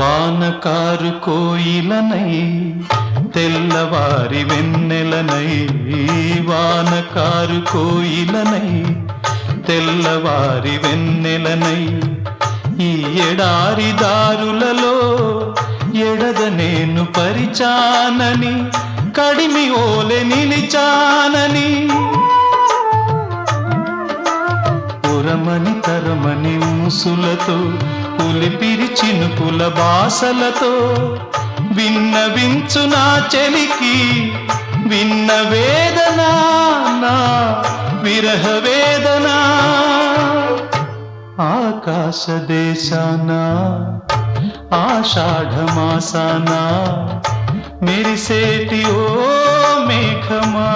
వానకారు కోయిలనై తెల్లవారి వెన్నెలనై వానకారు కోయిలనై తెల్లవారి వెన్నెలనై ఈ ఎడారి దారులలో ఎడద నేను పరిచానని కడిమి ఓలె నిలిచానని ఉరమని తరమని ముసులతో పులిపిరి చినుకుల బాసలతో విన్నవించు నా చెలికి విన్న వేదన నా విరహ వేదన ఆకాశ దేశాన ఆషాఢమాసాన మెరిసేటి ఓ మేఘమా